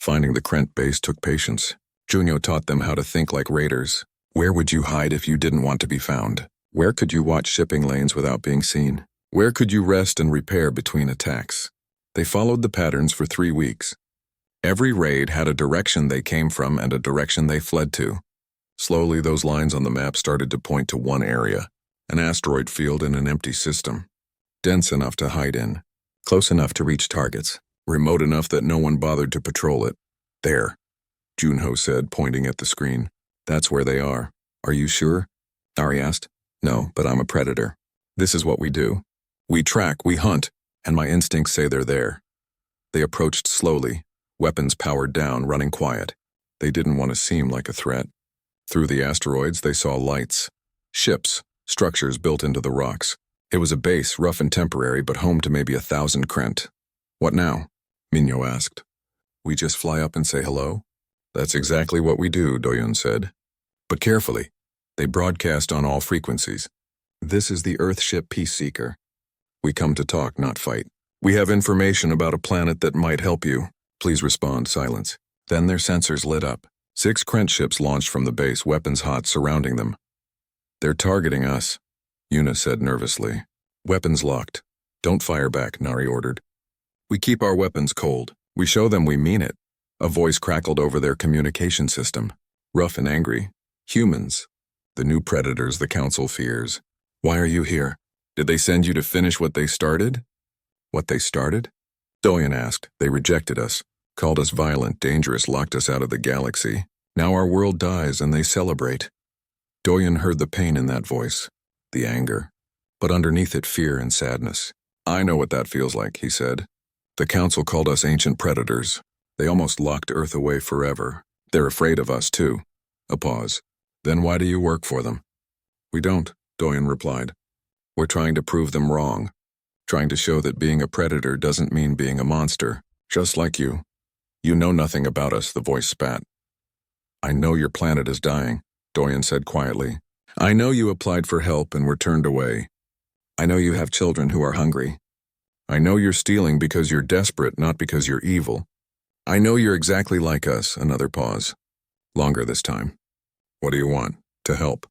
Finding the Krent base took patience. Junio taught them how to think like raiders. Where would you hide if you didn't want to be found? Where could you watch shipping lanes without being seen? Where could you rest and repair between attacks? They followed the patterns for 3 weeks. Every raid had a direction they came from and a direction they fled to. Slowly, those lines on the map started to point to one area, an asteroid field in an empty system. Dense enough to hide in, close enough to reach targets, remote enough that no one bothered to patrol it. There, Junho said, pointing at the screen. That's where they are. Are you sure? Ari asked. No, but I'm a predator. This is what we do. We track, we hunt, and my instincts say they're there. They approached slowly, weapons powered down, running quiet. They didn't want to seem like a threat. Through the asteroids, they saw lights, ships, structures built into the rocks. It was a base, rough and temporary, but home to maybe 1,000 Krent. What now? Minyo asked. We just fly up and say hello? That's exactly what we do, Doyun said. But carefully. They broadcast on all frequencies. This is the Earthship Peaceseeker. We come to talk, not fight. We have information about a planet that might help you. Please respond, silence. Then their sensors lit up. 6 Krent ships launched from the base, weapons hot, surrounding them. They're targeting us, Yuna said nervously. Weapons locked. Don't fire back, Nari ordered. We keep our weapons cold. We show them we mean it. A voice crackled over their communication system. Rough and angry. Humans. The new predators the Council fears. Why are you here? Did they send you to finish what they started? What they started? Doyen asked. They rejected us. Called us violent, dangerous, locked us out of the galaxy. Now our world dies and they celebrate. Doyen heard the pain in that voice. The anger. But underneath it, fear and sadness. I know what that feels like, he said. The Council called us ancient predators. They almost locked Earth away forever. They're afraid of us, too. A pause. Then why do you work for them? We don't, Doyen replied. We're trying to prove them wrong. Trying to show that being a predator doesn't mean being a monster. Just like you. You know nothing about us, the voice spat. I know your planet is dying, Doyen said quietly. I know you applied for help and were turned away. I know you have children who are hungry. I know you're stealing because you're desperate, not because you're evil. I know you're exactly like us, another pause. Longer this time. What do you want? To help.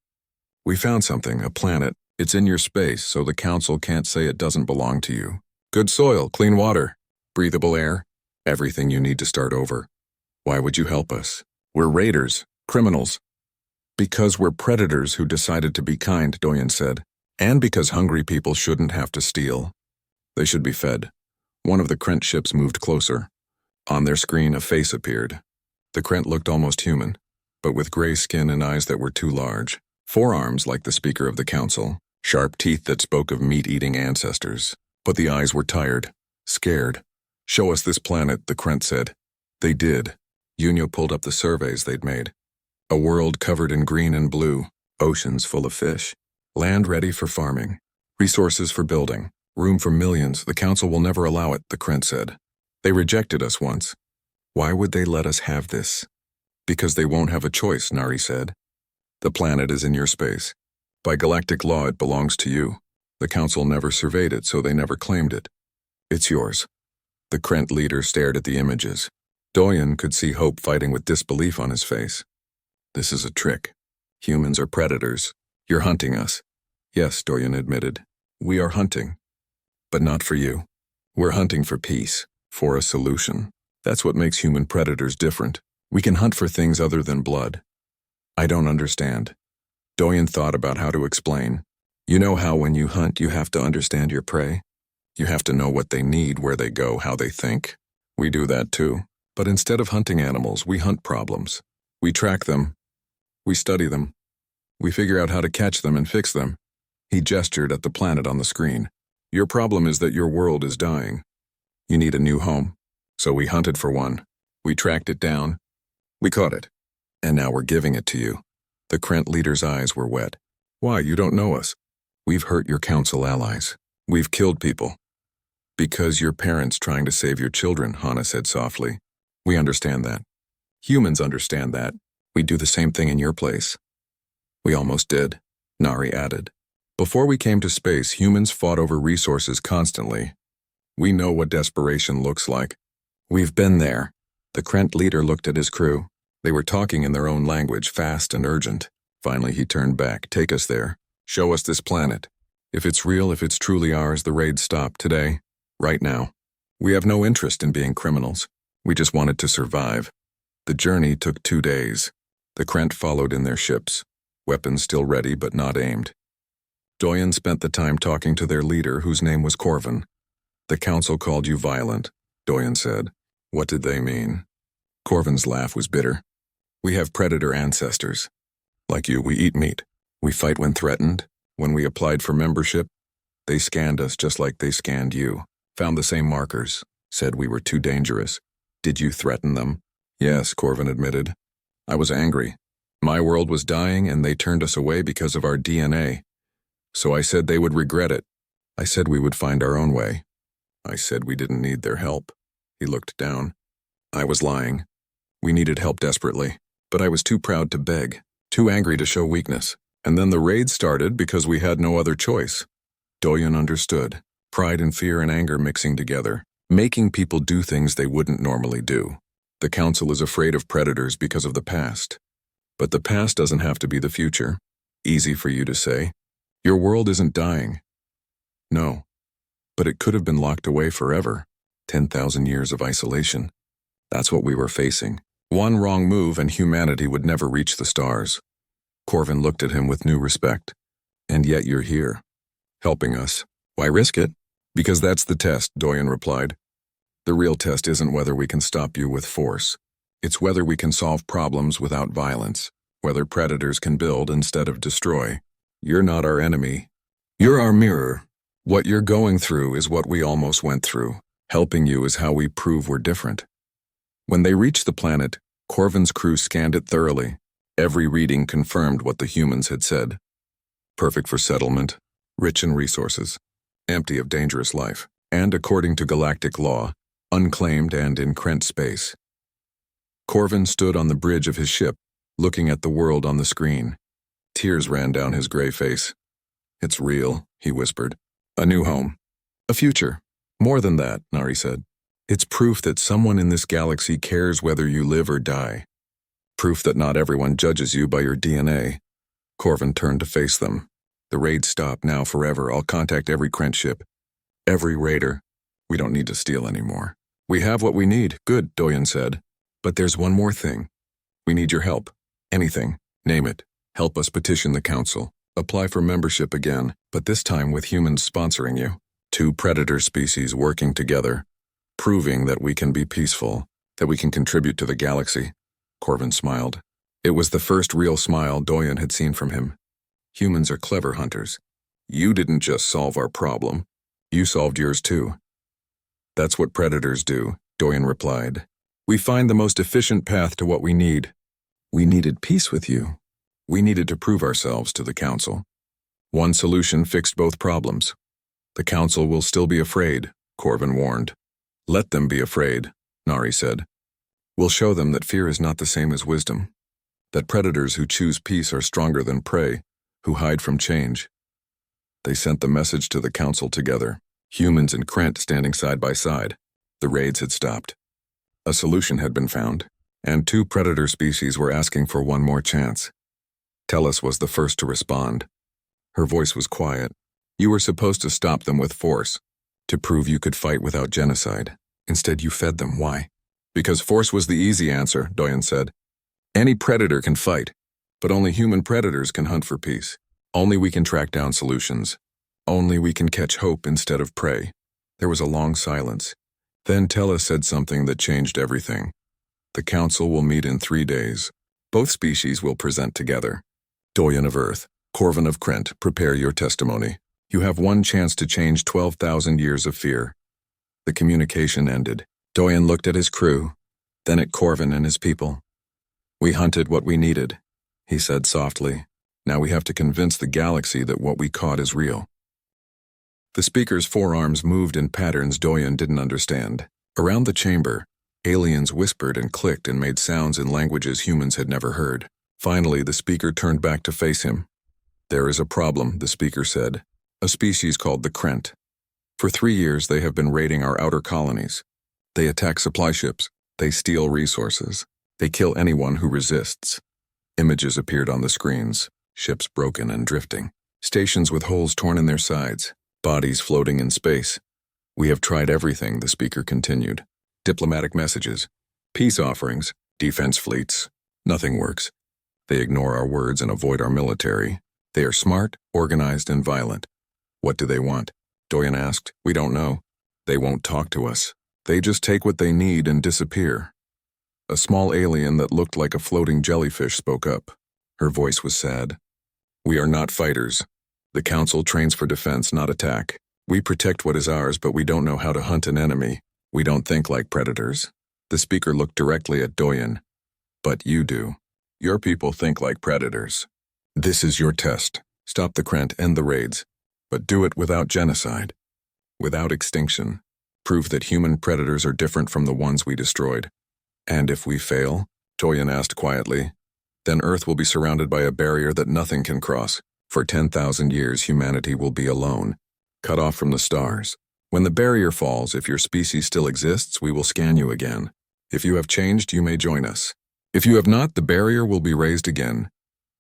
We found something, a planet. It's in your space, so the Council can't say it doesn't belong to you. Good soil, clean water, breathable air, everything you need to start over. Why would you help us? We're raiders, criminals. Because we're predators who decided to be kind, Doyen said. And because hungry people shouldn't have to steal. They should be fed. One of the Krent ships moved closer. On their screen, a face appeared. The Krent looked almost human, but with gray skin and eyes that were too large. Forearms like the Speaker of the Council. Sharp teeth that spoke of meat-eating ancestors. But the eyes were tired, scared. Show us this planet, the Krent said. They did. Yunyo pulled up the surveys they'd made. A world covered in green and blue, oceans full of fish, land ready for farming, resources for building, room for millions. The Council will never allow it, the Krent said. They rejected us once. Why would they let us have this? Because they won't have a choice, Nari said. The planet is in your space. By galactic law, it belongs to you. The Council never surveyed it, so they never claimed it. It's yours. The Krent leader stared at the images. Doyen could see hope fighting with disbelief on his face. This is a trick. Humans are predators. You're hunting us. Yes, Doyen admitted. We are hunting. But not for you. We're hunting for peace, for a solution. That's what makes human predators different. We can hunt for things other than blood. I don't understand. Doyen thought about how to explain. You know how when you hunt you have to understand your prey? You have to know what they need, where they go, how they think. We do that too. But instead of hunting animals, we hunt problems. We track them. We study them. We figure out how to catch them and fix them. He gestured at the planet on the screen. Your problem is that your world is dying. You need a new home. So we hunted for one. We tracked it down. We caught it. And now we're giving it to you. The Krent leader's eyes were wet. Why, you don't know us. We've hurt your Council allies. We've killed people. Because your parents trying to save your children, Hana said softly. We understand that. Humans understand that. We'd do the same thing in your place. We almost did, Nari added. Before we came to space, humans fought over resources constantly. We know what desperation looks like. We've been there. The Krent leader looked at his crew. They were talking in their own language, fast and urgent. Finally, he turned back. Take us there. Show us this planet. If it's real, if it's truly ours, the raid stop today, right now. We have no interest in being criminals. We just wanted to survive. The journey took 2 days. The Krent followed in their ships, weapons still ready but not aimed. Doyen spent the time talking to their leader, whose name was Corvin. The council called you violent, Doyen said. What did they mean? Corvin's laugh was bitter. We have predator ancestors. Like you, we eat meat. We fight when threatened. When we applied for membership, they scanned us just like they scanned you. Found the same markers. Said we were too dangerous. Did you threaten them? Yes, Corvin admitted. I was angry. My world was dying and they turned us away because of our DNA. So I said they would regret it. I said we would find our own way. I said we didn't need their help. He looked down. I was lying. We needed help desperately, but I was too proud to beg, too angry to show weakness. And then the raid started because we had no other choice. Doyen understood, pride and fear and anger mixing together, making people do things they wouldn't normally do. The council is afraid of predators because of the past. But the past doesn't have to be the future. Easy for you to say. Your world isn't dying. No. But it could have been locked away forever. 10,000 years of isolation. That's what we were facing. One wrong move and humanity would never reach the stars. Corvin looked at him with new respect. And yet you're here, helping us. Why risk it? Because that's the test, Doyen replied. The real test isn't whether we can stop you with force. It's whether we can solve problems without violence, whether predators can build instead of destroy. You're not our enemy. You're our mirror. What you're going through is what we almost went through. Helping you is how we prove we're different. When they reached the planet, Corvin's crew scanned it thoroughly. Every reading confirmed what the humans had said. Perfect for settlement, rich in resources, empty of dangerous life, and according to galactic law, unclaimed and in Krent space. Corvin stood on the bridge of his ship, looking at the world on the screen. Tears ran down his gray face. It's real, he whispered. A new home. A future. More than that, Nari said. It's proof that someone in this galaxy cares whether you live or die. Proof that not everyone judges you by your DNA. Corvin turned to face them. The raid stopped now forever. I'll contact every Krent ship. Every raider. We don't need to steal anymore. We have what we need. Good, Doyen said. But there's one more thing. We need your help. Anything. Name it. Help us petition the council. Apply for membership again, but this time with humans sponsoring you. 2 predator species working together. Proving that we can be peaceful, that we can contribute to the galaxy. Corvin smiled. It was the first real smile Doyen had seen from him. Humans are clever hunters. You didn't just solve our problem. You solved yours too. That's what predators do, Doyen replied. We find the most efficient path to what we need. We needed peace with you. We needed to prove ourselves to the council. One solution fixed both problems. The council will still be afraid, Corvin warned. Let them be afraid, Nari said. We'll show them that fear is not the same as wisdom. That predators who choose peace are stronger than prey, who hide from change. They sent the message to the council together, humans and Krent standing side by side. The raids had stopped. A solution had been found, and 2 predator species were asking for one more chance. Tellus was the first to respond. Her voice was quiet. You were supposed to stop them with force, to prove you could fight without genocide. Instead, you fed them. Why? Because force was the easy answer, Doyen said. Any predator can fight, but only human predators can hunt for peace. Only we can track down solutions. Only we can catch hope instead of prey. There was a long silence. Then Tellus said something that changed everything. The council will meet in 3 days. Both species will present together. Doyen of Earth, Corvin of Krent, prepare your testimony. You have one chance to change 12,000 years of fear. The communication ended. Doyen looked at his crew, then at Corvin and his people. We hunted what we needed, he said softly. Now we have to convince the galaxy that what we caught is real. The speaker's forearms moved in patterns Doyen didn't understand. Around the chamber, aliens whispered and clicked and made sounds in languages humans had never heard. Finally, the speaker turned back to face him. There is a problem, the speaker said. A species called the Krent. For 3 years, they have been raiding our outer colonies. They attack supply ships, They steal resources. They kill anyone who resists. Images appeared on the screens, ships broken and drifting, stations with holes torn in their sides, bodies floating in space. We have tried everything, the speaker continued. Diplomatic messages, peace offerings, defense fleets. Nothing works. They ignore our words and avoid our military. They are smart, organized, and violent. What do they want? Doyen asked. We don't know. They won't talk to us. They just take what they need and disappear. A small alien that looked like a floating jellyfish spoke up. Her voice was sad. We are not fighters. The Council trains for defense, not attack. We protect what is ours, but we don't know how to hunt an enemy. We don't think like predators. The speaker looked directly at Doyen. But you do. Your people think like predators. This is your test. Stop the Krent, end the raids. But do it without genocide. Without extinction. Prove that human predators are different from the ones we destroyed. And if we fail, Doyen asked quietly, then Earth will be surrounded by a barrier that nothing can cross. For 10,000 years, humanity will be alone, cut off from the stars. When the barrier falls, if your species still exists, we will scan you again. If you have changed, you may join us. If you have not, the barrier will be raised again.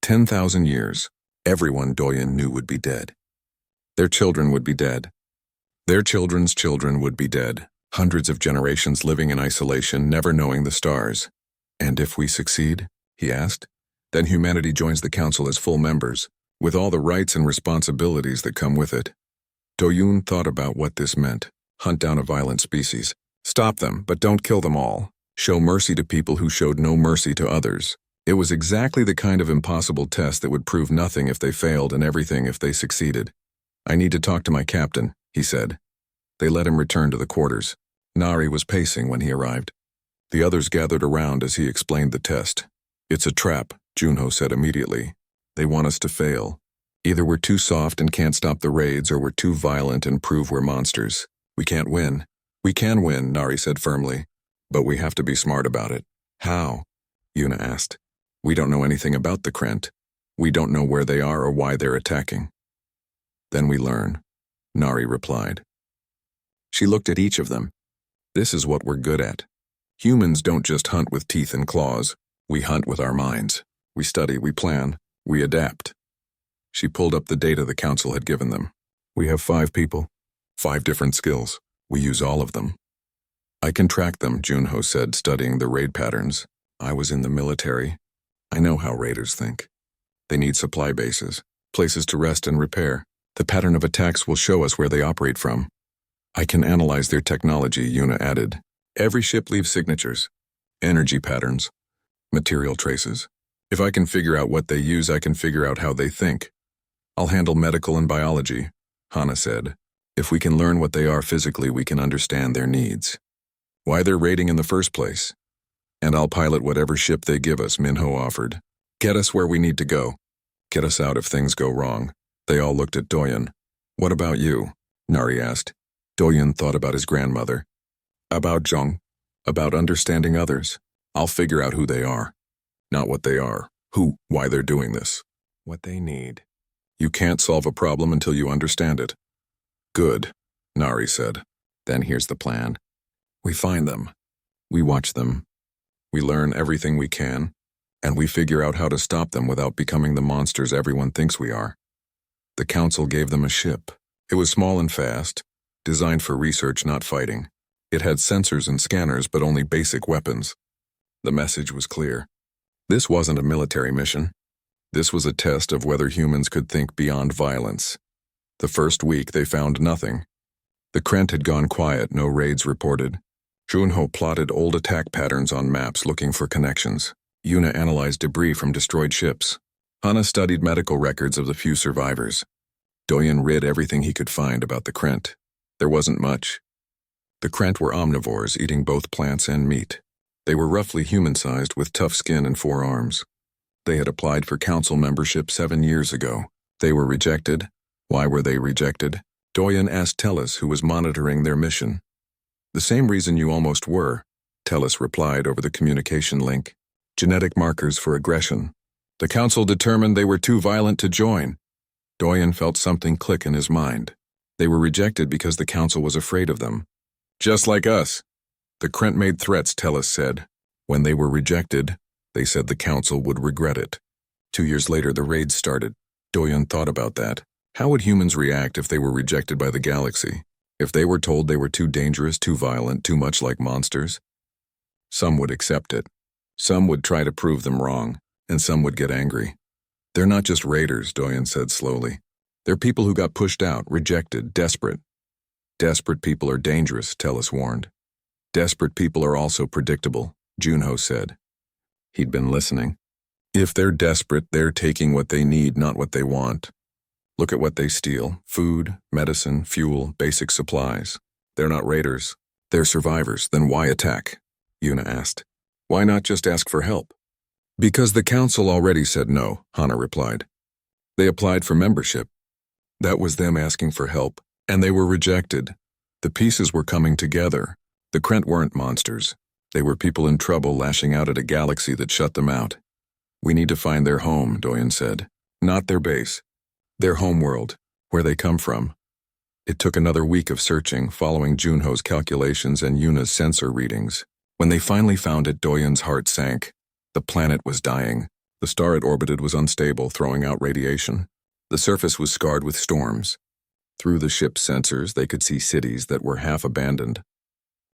10,000 years. Everyone Doyen knew would be dead. Their children would be dead. Their children's children would be dead. Hundreds of generations living in isolation, never knowing the stars. And if we succeed, he asked, then humanity joins the Council as full members, with all the rights and responsibilities that come with it. Doyen thought about what this meant. Hunt down a violent species. Stop them, but don't kill them all. Show mercy to people who showed no mercy to others. It was exactly the kind of impossible test that would prove nothing if they failed and everything if they succeeded. I need to talk to my captain, he said. They let him return to the quarters. Nari was pacing when he arrived. The others gathered around as he explained the test. It's a trap, Junho said immediately. They want us to fail. Either we're too soft and can't stop the raids, or we're too violent and prove we're monsters. We can't win. We can win, Nari said firmly. But we have to be smart about it. How? Yuna asked. We don't know anything about the Krent. We don't know where they are or why they're attacking. Then we learn, Nari replied. She looked at each of them. This is what we're good at. Humans don't just hunt with teeth and claws. We hunt with our minds. We study, we plan, we adapt. She pulled up the data the Council had given them. We have 5 people, 5 different skills. We use all of them. I can track them, Junho said, studying the raid patterns. I was in the military. I know how raiders think. They need supply bases, places to rest and repair. The pattern of attacks will show us where they operate from. I can analyze their technology, Yuna added. Every ship leaves signatures, energy patterns, material traces. If I can figure out what they use, I can figure out how they think. I'll handle medical and biology, Hana said. If we can learn what they are physically, we can understand their needs. Why they're raiding in the first place. And I'll pilot whatever ship they give us, Minho offered. Get us where we need to go. Get us out if things go wrong. They all looked at Doyen. What about you? Nari asked. Doyen thought about his grandmother. About Zhong. About understanding others. I'll figure out who they are. Not what they are. Why they're doing this. What they need. You can't solve a problem until you understand it. Good, Nari said. Then here's the plan. We find them. We watch them. We learn everything we can. And we figure out how to stop them without becoming the monsters everyone thinks we are. The Council gave them a ship. It was small and fast, designed for research, not fighting. It had sensors and scanners, but only basic weapons. The message was clear. This wasn't a military mission. This was a test of whether humans could think beyond violence. The first week, they found nothing. The Krent had gone quiet, no raids reported. Junho plotted old attack patterns on maps looking for connections. Yuna analyzed debris from destroyed ships. Hana studied medical records of the few survivors. Doyen read everything he could find about the Krent. There wasn't much. The Krent were omnivores, eating both plants and meat. They were roughly human-sized with tough skin and 4 arms. They had applied for council membership 7 years ago. They were rejected. Why were they rejected? Doyen asked Tellus, who was monitoring their mission. The same reason you almost were, Tellus replied over the communication link. Genetic markers for aggression. The council determined they were too violent to join. Doyen felt something click in his mind. They were rejected because the council was afraid of them. Just like us. The Krent made threats, Tellus said. When they were rejected, they said the council would regret it. 2 years later, the raids started. Doyen thought about that. How would humans react if they were rejected by the galaxy? If they were told they were too dangerous, too violent, too much like monsters? Some would accept it. Some would try to prove them wrong, and some would get angry. They're not just raiders, Doyen said slowly. They're people who got pushed out, rejected, desperate. Desperate people are dangerous, Tellus warned. Desperate people are also predictable, Junho said. He'd been listening. If they're desperate, they're taking what they need, not what they want. Look at what they steal: food, medicine, fuel, basic supplies. They're not raiders. They're survivors. Then why attack? Yuna asked. Why not just ask for help? Because the council already said no, Hana replied. They applied for membership. That was them asking for help, and they were rejected. The pieces were coming together. The Krent weren't monsters. They were people in trouble lashing out at a galaxy that shut them out. We need to find their home, Doyen said. Not their base. Their homeworld, where they come from. It took another week of searching, following Junho's calculations and Yuna's sensor readings. When they finally found it, Doyen's heart sank. The planet was dying. The star it orbited was unstable, throwing out radiation. The surface was scarred with storms. Through the ship's sensors, they could see cities that were half abandoned.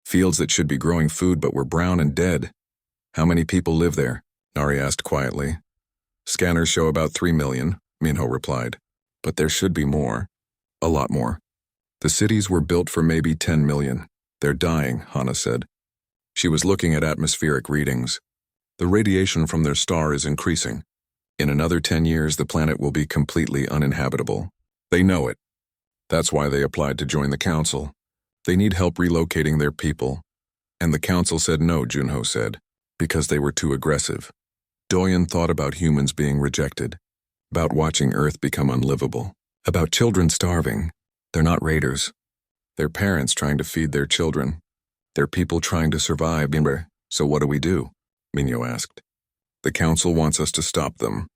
Fields that should be growing food but were brown and dead. How many people live there? Nari asked quietly. Scanners show about 3 million, Minho replied. But there should be more. A lot more. The cities were built for maybe 10 million. They're dying, Hana said. She was looking at atmospheric readings. The radiation from their star is increasing. In another 10 years, the planet will be completely uninhabitable. They know it. That's why they applied to join the council. They need help relocating their people. And the council said no, Junho said, because they were too aggressive. Doyen thought about humans being rejected, about watching Earth become unlivable, about children starving. They're not raiders. They're parents trying to feed their children. They're people trying to survive. So what do we do? Minho asked. The council wants us to stop them.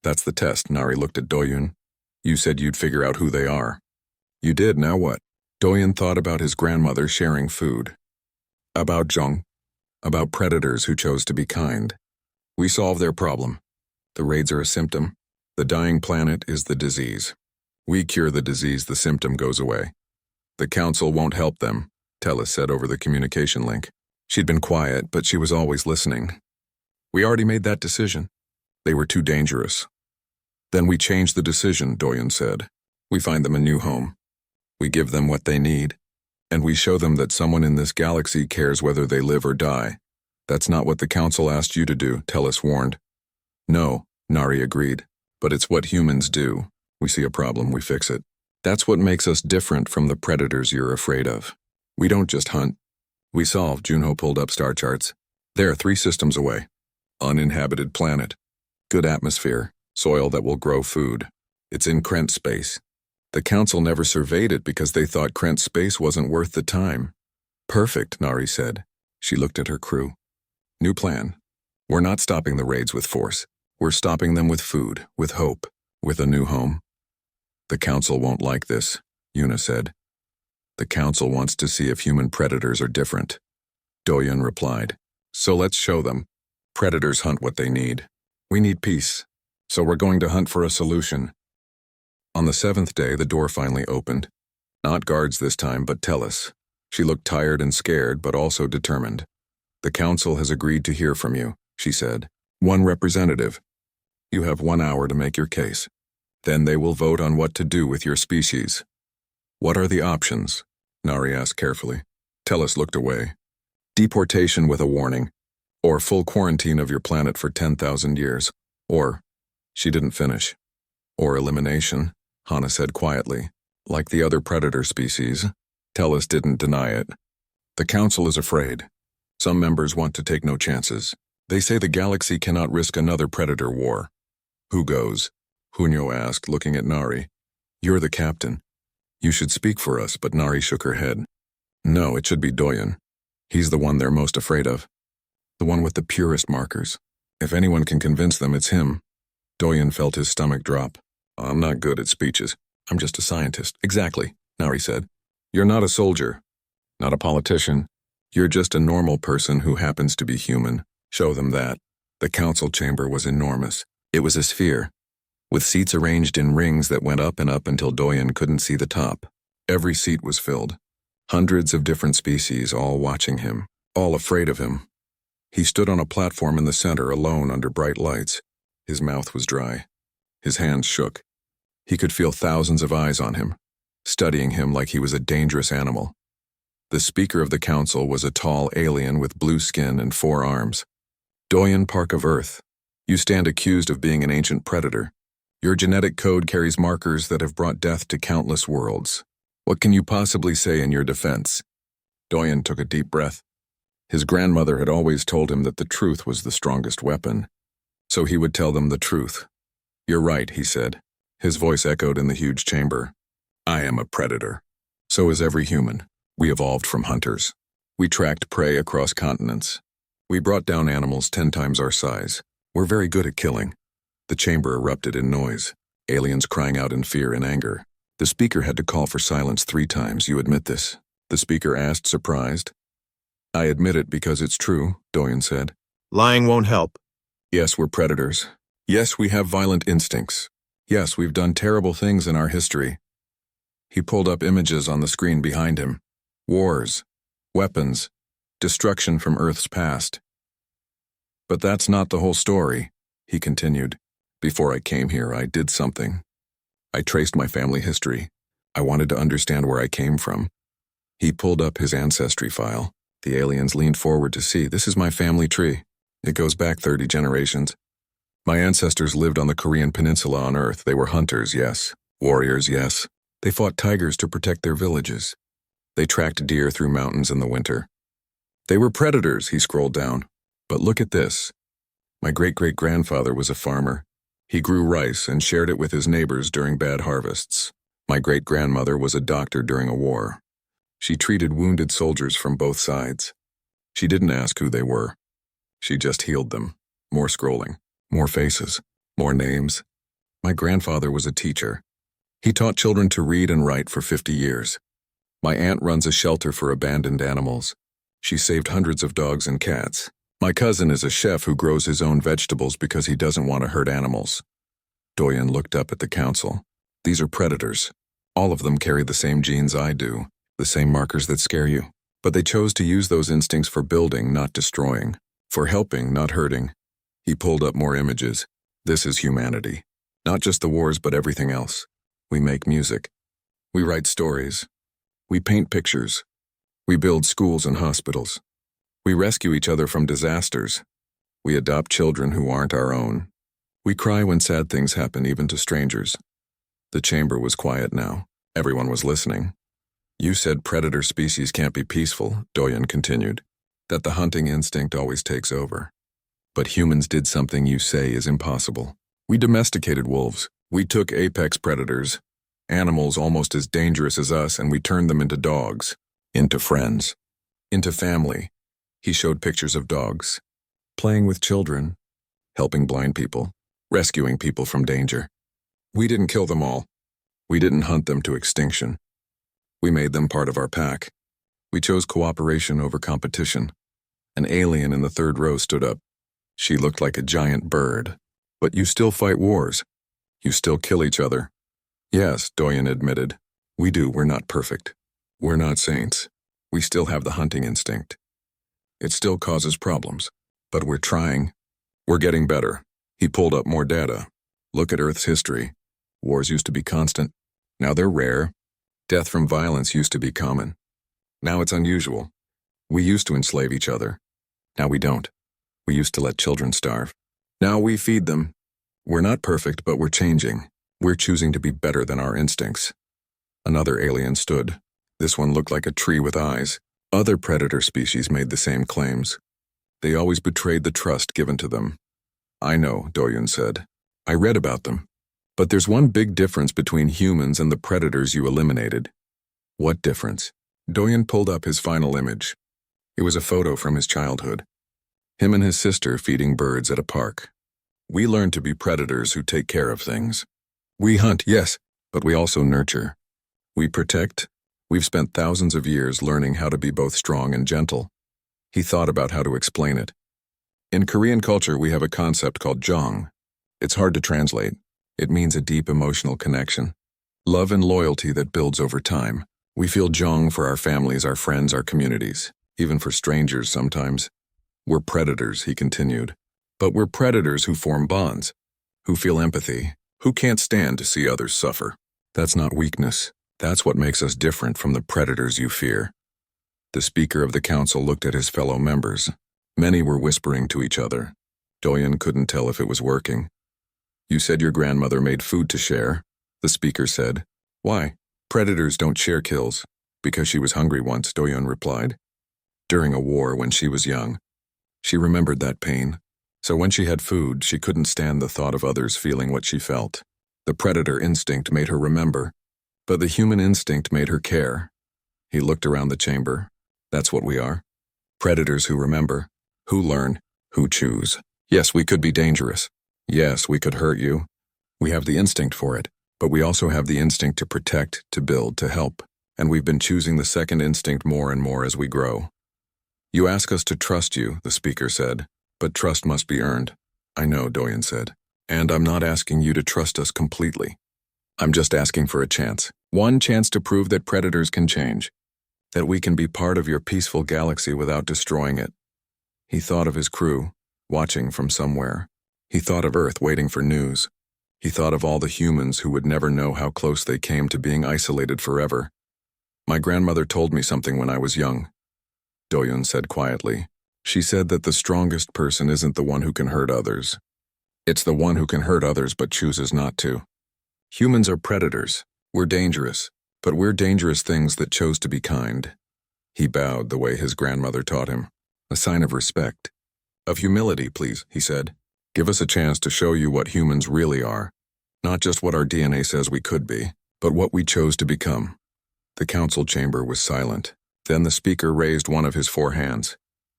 That's the test, Nari looked at Doyen. You said you'd figure out who they are. You did, now what? Doyen thought about his grandmother sharing food. About Zhong. About predators who chose to be kind. We solve their problem. The raids are a symptom. The dying planet is the disease. We cure the disease, the symptom goes away. The council won't help them, Tellus said over the communication link. She'd been quiet, but she was always listening. We already made that decision. They were too dangerous. Then we changed the decision, Doyen said. We find them a new home. We give them what they need. And we show them that someone in this galaxy cares whether they live or die. That's not what the council asked you to do, Tellus warned. No, Nari agreed. But it's what humans do. We see a problem, we fix it. That's what makes us different from the predators you're afraid of. We don't just hunt. We solve, Junho pulled up star charts. There are 3 systems away. Uninhabited planet. Good atmosphere. Soil that will grow food. It's in Krent space. The council never surveyed it because they thought Krent space wasn't worth the time. Perfect, Nari said. She looked at her crew. New plan. We're not stopping the raids with force. We're stopping them with food, with hope, with a new home. The council won't like this, Yuna said. The council wants to see if human predators are different. Doyen replied. So let's show them. Predators hunt what they need. We need peace. So we're going to hunt for a solution. On the 7th day, the door finally opened. Not guards this time, but Tellus. She looked tired and scared, but also determined. The council has agreed to hear from you, she said. 1 representative. You have 1 hour to make your case. Then they will vote on what to do with your species. What are the options? Nari asked carefully. Tellus looked away. Deportation with a warning. Or full quarantine of your planet for 10,000 years. Or, she didn't finish. Or elimination, Hana said quietly. Like the other predator species, Tellus didn't deny it. The council is afraid. Some members want to take no chances. They say the galaxy cannot risk another predator war. Who goes? Hunyo asked, looking at Nari. You're the captain. You should speak for us, but Nari shook her head. No, it should be Doyen. He's the one they're most afraid of. The one with the purest markers. If anyone can convince them, it's him. Doyen felt his stomach drop. I'm not good at speeches. I'm just a scientist. Exactly, Nari said. You're not a soldier. Not a politician. You're just a normal person who happens to be human. Show them that. The council chamber was enormous. It was a sphere, with seats arranged in rings that went up and up until Doyen couldn't see the top. Every seat was filled. Hundreds of different species, all watching him, all afraid of him. He stood on a platform in the center, alone under bright lights. His mouth was dry. His hands shook. He could feel thousands of eyes on him, studying him like he was a dangerous animal. The speaker of the council was a tall alien with blue skin and 4 arms. Doyen Park of Earth, you stand accused of being an ancient predator. Your genetic code carries markers that have brought death to countless worlds. What can you possibly say in your defense? Doyen took a deep breath. His grandmother had always told him that the truth was the strongest weapon, so he would tell them the truth. You're right, he said. His voice echoed in the huge chamber. I am a predator. So is every human. We evolved from hunters. We tracked prey across continents. We brought down animals 10 times our size. We're very good at killing. The chamber erupted in noise, aliens crying out in fear and anger. The speaker had to call for silence 3 times. You admit this? The speaker asked, surprised. I admit it because it's true, Doyen said. Lying won't help. Yes, we're predators. Yes, we have violent instincts. Yes, we've done terrible things in our history. He pulled up images on the screen behind him. Wars, weapons, destruction from Earth's past. But that's not the whole story, he continued. Before I came here, I did something. I traced my family history. I wanted to understand where I came from. He pulled up his ancestry file. The aliens leaned forward to see. This is my family tree. It goes back 30 generations. My ancestors lived on the Korean peninsula on Earth. They were hunters, yes. Warriors, yes. They fought tigers to protect their villages. They tracked deer through mountains in the winter. They were predators, he scrolled down. But look at this. My great-great-grandfather was a farmer. He grew rice and shared it with his neighbors during bad harvests. My great-grandmother was a doctor during a war. She treated wounded soldiers from both sides. She didn't ask who they were. She just healed them. More scrolling, more faces, more names. My grandfather was a teacher. He taught children to read and write for 50 years. My aunt runs a shelter for abandoned animals. She saved hundreds of dogs and cats. My cousin is a chef who grows his own vegetables because he doesn't want to hurt animals. Doyen looked up at the council. These are predators. All of them carry the same genes I do, the same markers that scare you. But they chose to use those instincts for building, not destroying. For helping, not hurting. He pulled up more images. This is humanity. Not just the wars, but everything else. We make music. We write stories. We paint pictures. We build schools and hospitals. We rescue each other from disasters. We adopt children who aren't our own. We cry when sad things happen, even to strangers. The chamber was quiet now. Everyone was listening. You said predator species can't be peaceful, Doyen continued. That the hunting instinct always takes over. But humans did something you say is impossible. We domesticated wolves. We took apex predators, animals almost as dangerous as us, and we turned them into dogs, into friends, into family. He showed pictures of dogs, playing with children, helping blind people, rescuing people from danger. We didn't kill them all. We didn't hunt them to extinction. We made them part of our pack. We chose cooperation over competition. An alien in the 3rd row stood up. She looked like a giant bird. But you still fight wars. You still kill each other. Yes, Doyen admitted. We do. We're not perfect. We're not saints. We still have the hunting instinct. It still causes problems. But we're trying. We're getting better. He pulled up more data. Look at Earth's history. Wars used to be constant. Now they're rare. Death from violence used to be common. Now it's unusual. We used to enslave each other. Now we don't. We used to let children starve. Now we feed them. We're not perfect, but we're changing. We're choosing to be better than our instincts. Another alien stood. This one looked like a tree with eyes. Other predator species made the same claims. They always betrayed the trust given to them. I know, Doyen said. I read about them. But there's one big difference between humans and the predators you eliminated. What difference? Doyen pulled up his final image. It was a photo from his childhood. Him and his sister feeding birds at a park. We learned to be predators who take care of things. We hunt, yes, but we also nurture. We protect. We've spent thousands of years learning how to be both strong and gentle. He thought about how to explain it. In Korean culture, we have a concept called jong. It's hard to translate. It means a deep emotional connection. Love and loyalty that builds over time. We feel jong for our families, our friends, our communities, even for strangers sometimes. We're predators, he continued. But we're predators who form bonds, who feel empathy, who can't stand to see others suffer. That's not weakness. That's what makes us different from the predators you fear. The Speaker of the Council looked at his fellow members. Many were whispering to each other. Doyen couldn't tell if it was working. You said your grandmother made food to share, the Speaker said. Why? Predators don't share kills. Because she was hungry once, Doyen replied. During a war when she was young. She remembered that pain. So when she had food, she couldn't stand the thought of others feeling what she felt. The predator instinct made her remember, but the human instinct made her care. He looked around the chamber. That's what we are. Predators who remember, who learn, who choose. Yes, we could be dangerous. Yes, we could hurt you. We have the instinct for it, but we also have the instinct to protect, to build, to help. And we've been choosing the second instinct more and more as we grow. You ask us to trust you, the Speaker said, but trust must be earned. I know, Doyen said. And I'm not asking you to trust us completely. I'm just asking for a chance. One chance to prove that predators can change. That we can be part of your peaceful galaxy without destroying it. He thought of his crew, watching from somewhere. He thought of Earth waiting for news. He thought of all the humans who would never know how close they came to being isolated forever. My grandmother told me something when I was young, Doyen said quietly. She said that the strongest person isn't the one who can hurt others. It's the one who can hurt others but chooses not to. Humans are predators. We're dangerous, but we're dangerous things that chose to be kind. He bowed the way his grandmother taught him, a sign of respect. Of humility, please, he said. Give us a chance to show you what humans really are. Not just what our DNA says we could be, but what we chose to become. The council chamber was silent. Then the Speaker raised one of his 4 hands.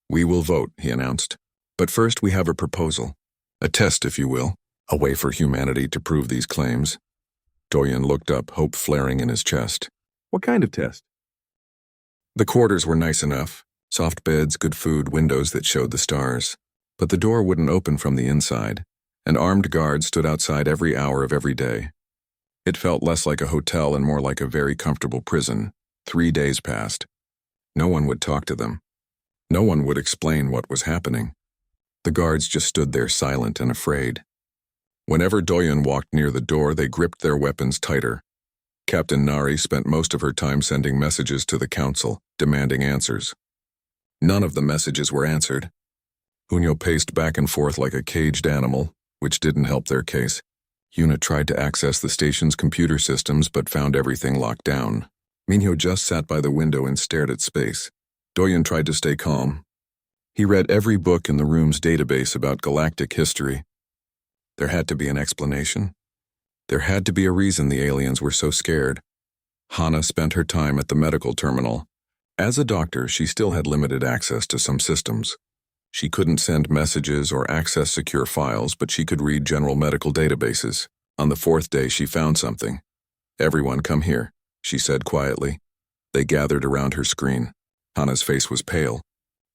We will vote, he announced. But first we have a proposal. A test, if you will. A way for humanity to prove these claims. Doyen looked up, hope flaring in his chest. What kind of test? The quarters were nice enough. Soft beds, good food, windows that showed the stars. But the door wouldn't open from the inside, and armed guards stood outside every hour of every day. It felt less like a hotel and more like a very comfortable prison. 3 days passed. No one would talk to them. No one would explain what was happening. The guards just stood there silent and afraid. Whenever Doyen walked near the door, they gripped their weapons tighter. Captain Nari spent most of her time sending messages to the council, demanding answers. None of the messages were answered. Unyo paced back and forth like a caged animal, which didn't help their case. Yuna tried to access the station's computer systems but found everything locked down. Minho just sat by the window and stared at space. Doyen tried to stay calm. He read every book in the room's database about galactic history. There had to be an explanation. There had to be a reason the aliens were so scared. Hana spent her time at the medical terminal. As a doctor, she still had limited access to some systems. She couldn't send messages or access secure files, but she could read general medical databases. On the 4th day, she found something. Everyone come here, she said quietly. They gathered around her screen. Hana's face was pale.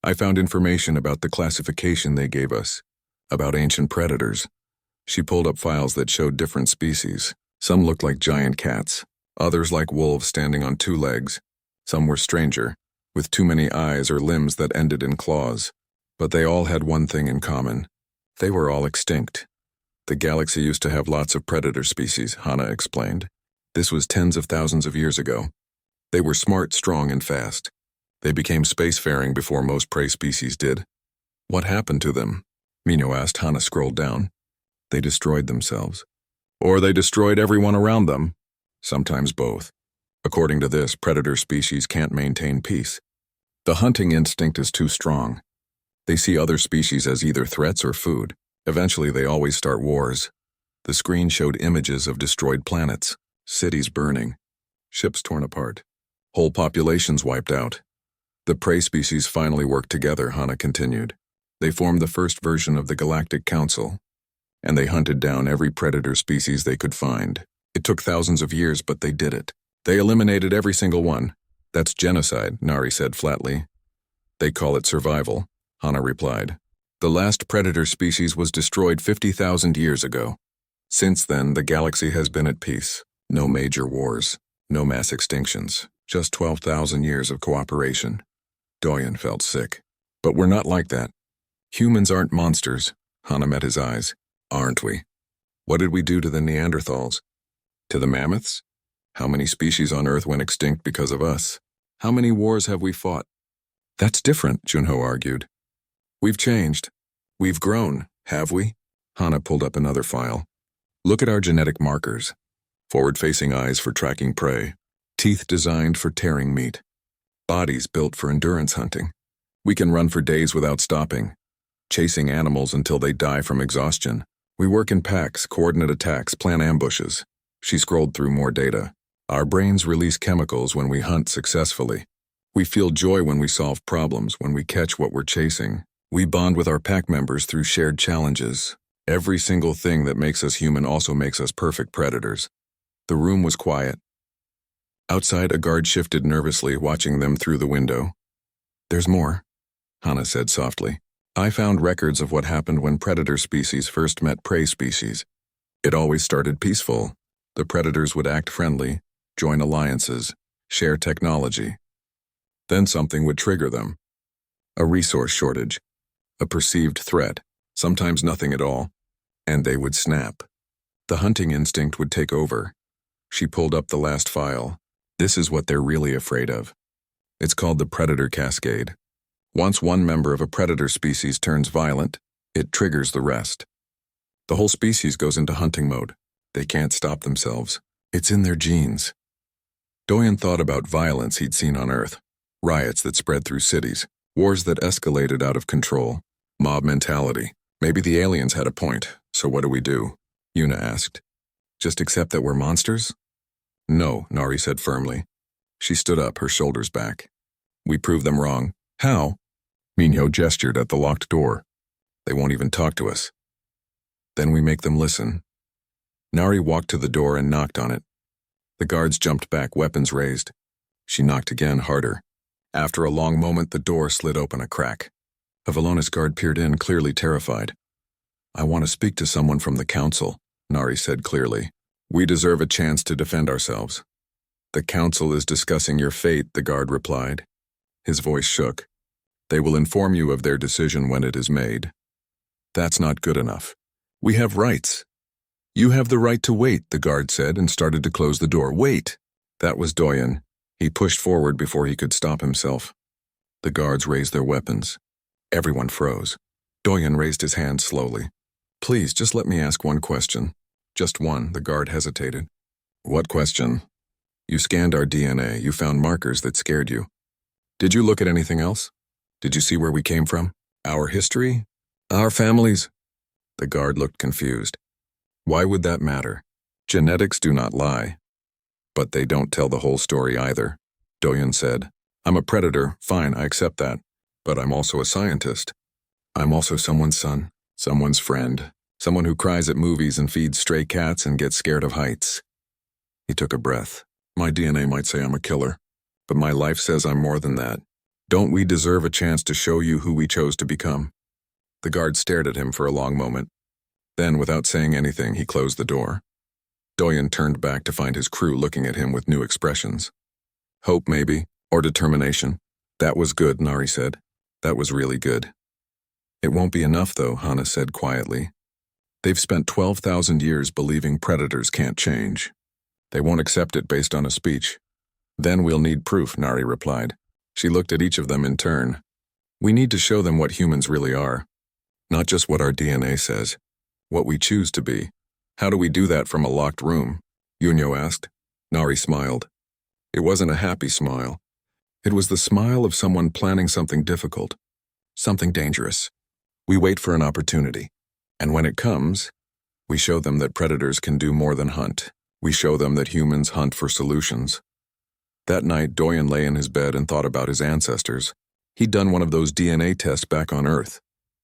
I found information about the classification they gave us, about ancient predators. She pulled up files that showed different species. Some looked like giant cats, others like wolves standing on 2 legs. Some were stranger, with too many eyes or limbs that ended in claws. But they all had one thing in common. They were all extinct. The galaxy used to have lots of predator species, Hana explained. This was tens of thousands of years ago. They were smart, strong, and fast. They became spacefaring before most prey species did. What happened to them? Minho asked. Hana scrolled down. They destroyed themselves. Or they destroyed everyone around them. Sometimes both. According to this, predator species can't maintain peace. The hunting instinct is too strong. They see other species as either threats or food. Eventually, they always start wars. The screen showed images of destroyed planets, cities burning, ships torn apart, whole populations wiped out. The prey species finally worked together, Hana continued. They formed the first version of the Galactic Council, and they hunted down every predator species they could find. It took thousands of years, but they did it. They eliminated every single one. That's genocide, Nari said flatly. They call it survival, Hana replied. The last predator species was destroyed 50,000 years ago. Since then, the galaxy has been at peace. No major wars, no mass extinctions, just 12,000 years of cooperation. Doyen felt sick. But we're not like that. Humans aren't monsters, Hana met his eyes. Aren't we? What did we do to the Neanderthals? To the mammoths? How many species on Earth went extinct because of us? How many wars have we fought? That's different, Junho argued. We've changed. We've grown, have we? Hana pulled up another file. Look at our genetic markers. Forward-facing eyes for tracking prey. Teeth designed for tearing meat. Bodies built for endurance hunting. We can run for days without stopping, chasing animals until they die from exhaustion. We work in packs, coordinate attacks, plan ambushes. She scrolled through more data. Our brains release chemicals when we hunt successfully. We feel joy when we solve problems, when we catch what we're chasing. We bond with our pack members through shared challenges. Every single thing that makes us human also makes us perfect predators. The room was quiet. Outside, a guard shifted nervously, watching them through the window. There's more, Hana said softly. I found records of what happened when predator species first met prey species. It always started peaceful. The predators would act friendly, join alliances, share technology. Then something would trigger them. A resource shortage, a perceived threat, sometimes nothing at all, and they would snap. The hunting instinct would take over. She pulled up the last file. This is what they're really afraid of. It's called the predator cascade. Once one member of a predator species turns violent, it triggers the rest. The whole species goes into hunting mode. They can't stop themselves. It's in their genes. Doyen thought about violence he'd seen on Earth. Riots that spread through cities. Wars that escalated out of control. Mob mentality. Maybe the aliens had a point, so what do we do? Yuna asked. Just accept that we're monsters? No, Nari said firmly. She stood up, her shoulders back. We prove them wrong. How? Minho gestured at the locked door. They won't even talk to us. Then we make them listen. Nari walked to the door and knocked on it. The guards jumped back, weapons raised. She knocked again, harder. After a long moment, the door slid open a crack. A Velonis guard peered in, clearly terrified. I want to speak to someone from the council, Nari said clearly. We deserve a chance to defend ourselves. The council is discussing your fate, the guard replied. His voice shook. They will inform you of their decision when it is made. That's not good enough. We have rights. You have the right to wait, the guard said and started to close the door. Wait! That was Doyen. He pushed forward before he could stop himself. The guards raised their weapons. Everyone froze. Doyen raised his hand slowly. Please, just let me ask one question. Just one, the guard hesitated. What question? You scanned our DNA. You found markers that scared you. Did you look at anything else? Did you see where we came from? Our history? Our families? The guard looked confused. Why would that matter? Genetics do not lie. But they don't tell the whole story either, Doyen said. I'm a predator, fine, I accept that. But I'm also a scientist. I'm also someone's son, someone's friend, someone who cries at movies and feeds stray cats and gets scared of heights. He took a breath. My DNA might say I'm a killer, but my life says I'm more than that. Don't we deserve a chance to show you who we chose to become? The guard stared at him for a long moment. Then, without saying anything, he closed the door. Doyen turned back to find his crew looking at him with new expressions. Hope, maybe, or determination. That was good, Nari said. That was really good. It won't be enough, though, Hana said quietly. They've spent 12,000 years believing predators can't change. They won't accept it based on a speech. Then we'll need proof, Nari replied. She looked at each of them in turn. We need to show them what humans really are. Not just what our DNA says. What we choose to be. How do we do that from a locked room? Yunyo asked. Nari smiled. It wasn't a happy smile. It was the smile of someone planning something difficult. Something dangerous. We wait for an opportunity. And when it comes, we show them that predators can do more than hunt. We show them that humans hunt for solutions. That night, Doyen lay in his bed and thought about his ancestors. He'd done one of those DNA tests back on Earth,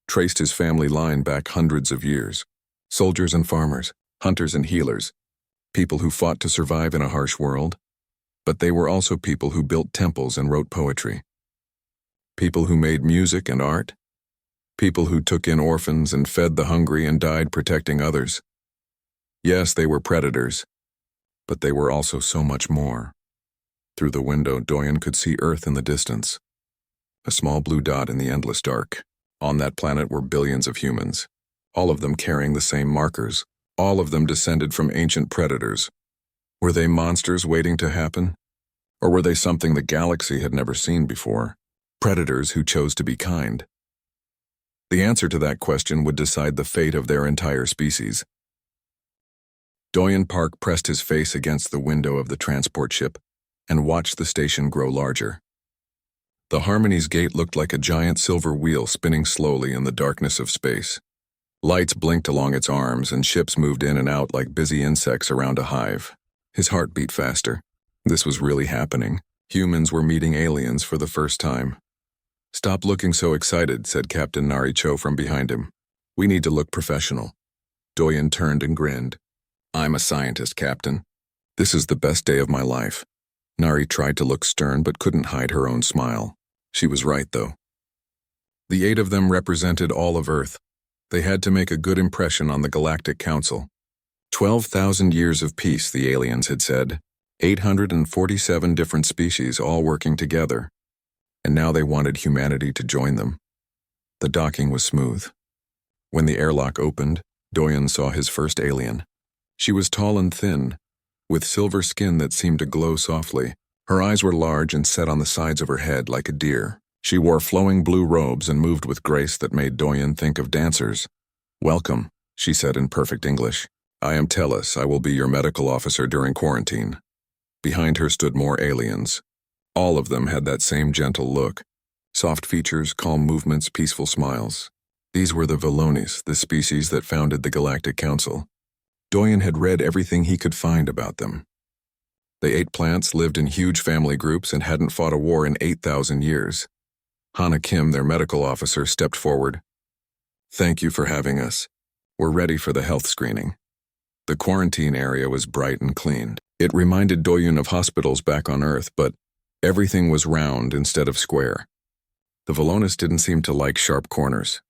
traced his family line back hundreds of years. Soldiers and farmers, hunters and healers, people who fought to survive in a harsh world. But they were also people who built temples and wrote poetry. People who made music and art? People who took in orphans and fed the hungry and died protecting others? Yes, they were predators, but they were also so much more. Through the window, Doyen could see Earth in the distance, a small blue dot in the endless dark. On that planet were billions of humans, all of them carrying the same markers, all of them descended from ancient predators. Were they monsters waiting to happen? Or were they something the galaxy had never seen before? Predators who chose to be kind? The answer to that question would decide the fate of their entire species. Doyen Park pressed his face against the window of the transport ship and watched the station grow larger. The Harmony's gate looked like a giant silver wheel spinning slowly in the darkness of space. Lights blinked along its arms and ships moved in and out like busy insects around a hive. His heart beat faster. This was really happening. Humans were meeting aliens for the first time. "Stop looking so excited," said Captain Nari Cho from behind him. "We need to look professional." Doyen turned and grinned. "I'm a scientist, Captain. This is the best day of my life." Nari tried to look stern but couldn't hide her own smile. She was right, though. The 8 of them represented all of Earth. They had to make a good impression on the Galactic Council. 12,000 years of peace, the aliens had said. 847 different species all working together. And now they wanted humanity to join them. The docking was smooth. When the airlock opened, Doyen saw his first alien. She was tall and thin, with silver skin that seemed to glow softly. Her eyes were large and set on the sides of her head like a deer. She wore flowing blue robes and moved with grace that made Doyen think of dancers. "Welcome," she said in perfect English. "I am Tellus. I will be your medical officer during quarantine." Behind her stood more aliens. All of them had that same gentle look. Soft features, calm movements, peaceful smiles. These were the Velonis, the species that founded the Galactic Council. Doyen had read everything he could find about them. They ate plants, lived in huge family groups, and hadn't fought a war in 8,000 years. Hana Kim, their medical officer, stepped forward. "Thank you for having us. We're ready for the health screening." The quarantine area was bright and clean. It reminded Doyen of hospitals back on Earth, but everything was round instead of square. The Velonis didn't seem to like sharp corners.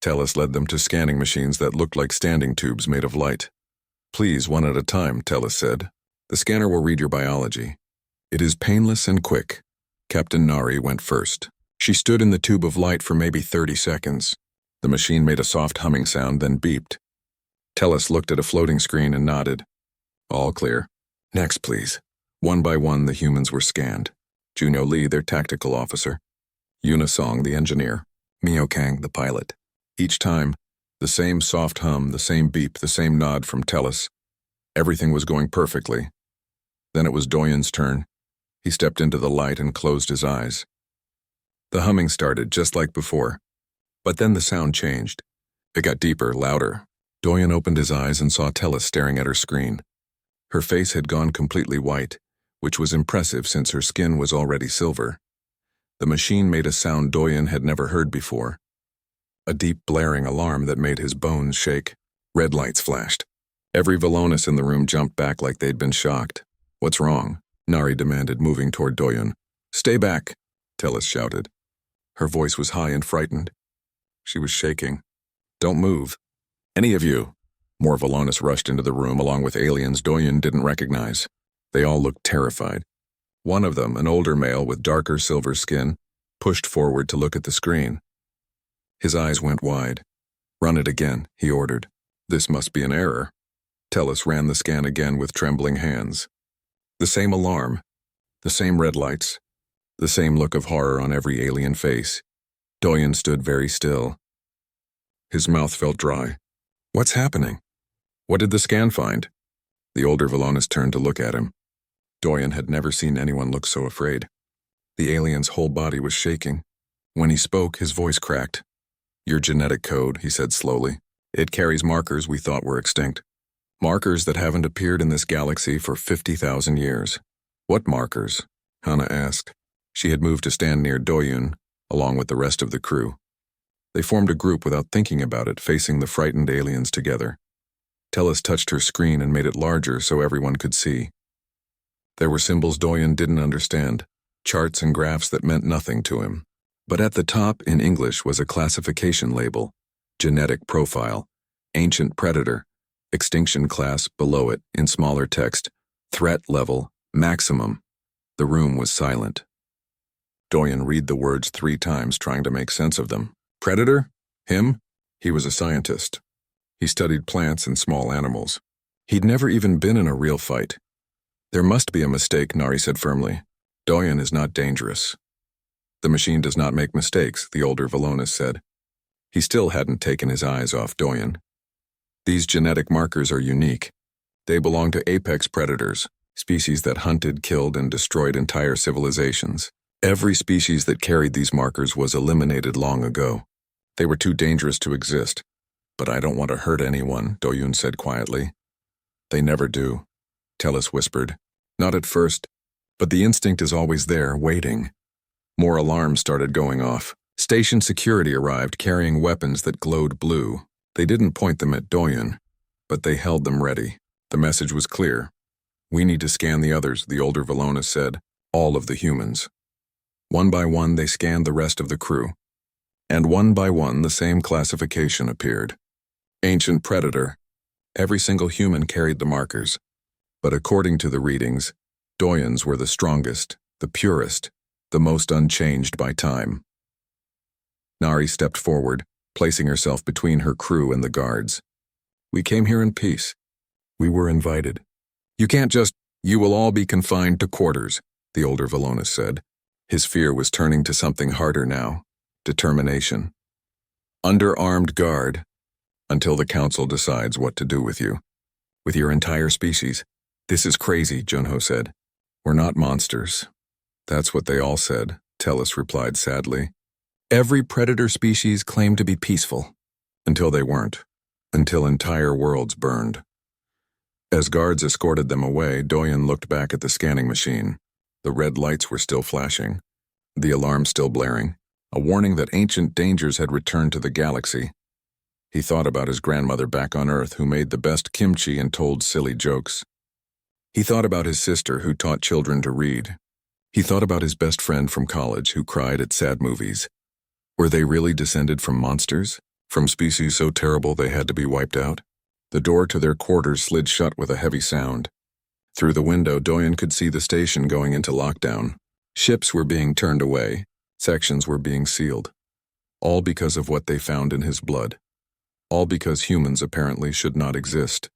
Tellus led them to scanning machines that looked like standing tubes made of light. "Please, one at a time," Tellus said. "The scanner will read your biology. It is painless and quick." Captain Nari went first. She stood in the tube of light for maybe 30 seconds. The machine made a soft humming sound, then beeped. Tellus looked at a floating screen and nodded. "All clear. Next, please." One by one, the humans were scanned. Junyo Lee, their tactical officer. Yuna Song, the engineer. Mio Kang, the pilot. Each time, the same soft hum, the same beep, the same nod from Tellus. Everything was going perfectly. Then it was Doyen's turn. He stepped into the light and closed his eyes. The humming started, just like before. But then the sound changed. It got deeper, louder. Doyen opened his eyes and saw Tellus staring at her screen. Her face had gone completely white, which was impressive since her skin was already silver. The machine made a sound Doyen had never heard before. A deep blaring alarm that made his bones shake. Red lights flashed. Every Velonis in the room jumped back like they'd been shocked. "What's wrong?" Nari demanded, moving toward Doyen. "Stay back," Tellus shouted. Her voice was high and frightened. She was shaking. "Don't move. Any of you." More Velonis rushed into the room along with aliens Doyen didn't recognize. They all looked terrified. One of them, an older male with darker silver skin, pushed forward to look at the screen. His eyes went wide. "Run it again," he ordered. "This must be an error." Tellus ran the scan again with trembling hands. The same alarm, the same red lights, the same look of horror on every alien face. Doyen stood very still. His mouth felt dry. "What's happening? What did the scan find?" The older Velonis turned to look at him. Doyen had never seen anyone look so afraid. The alien's whole body was shaking. When he spoke, his voice cracked. "Your genetic code," he said slowly. "It carries markers we thought were extinct. Markers that haven't appeared in this galaxy for 50,000 years. "What markers?" Hana asked. She had moved to stand near Doyen, along with the rest of the crew. They formed a group without thinking about it, facing the frightened aliens together. Tellus touched her screen and made it larger so everyone could see. There were symbols Doyen didn't understand, charts and graphs that meant nothing to him. But at the top in English was a classification label, genetic profile, ancient predator, extinction class below it in smaller text, threat level, maximum. The room was silent. Doyen read the words 3 times trying to make sense of them. Predator? Him? He was a scientist. He studied plants and small animals. He'd never even been in a real fight. There must be a mistake, Nari said firmly. Doyen is not dangerous. The machine does not make mistakes, the older Valonis said. He still hadn't taken his eyes off Doyen. These genetic markers are unique. They belong to apex predators, species that hunted, killed, and destroyed entire civilizations. Every species that carried these markers was eliminated long ago. They were too dangerous to exist. But I don't want to hurt anyone, Doyun said quietly. They never do, Tellus whispered. Not at first, but the instinct is always there, waiting. More alarms started going off. Station security arrived carrying weapons that glowed blue. They didn't point them at Doyen, but they held them ready. The message was clear. We need to scan the others, the older Valonis said. All of the humans. One by one, they scanned the rest of the crew. And one by one, the same classification appeared. Ancient predator. Every single human carried the markers. But according to the readings, Doyens were the strongest, the purest, the most unchanged by time. Nari stepped forward, placing herself between her crew and the guards. We came here in peace. We were invited. You can't just, you will all be confined to quarters, the older Valonis said. His fear was turning to something harder now, determination. Under armed guard, until the council decides what to do with you. With your entire species. This is crazy, Junho said. We're not monsters. That's what they all said, Tellus replied sadly. Every predator species claimed to be peaceful. Until they weren't. Until entire worlds burned. As guards escorted them away, Doyen looked back at the scanning machine. The red lights were still flashing. The alarm still blaring. A warning that ancient dangers had returned to the galaxy. He thought about his grandmother back on Earth who made the best kimchi and told silly jokes. He thought about his sister who taught children to read. He thought about his best friend from college who cried at sad movies. Were they really descended from monsters? From species so terrible they had to be wiped out? The door to their quarters slid shut with a heavy sound. Through the window, Doyen could see the station going into lockdown. Ships were being turned away. Sections were being sealed. All because of what they found in his blood. All because humans apparently should not exist.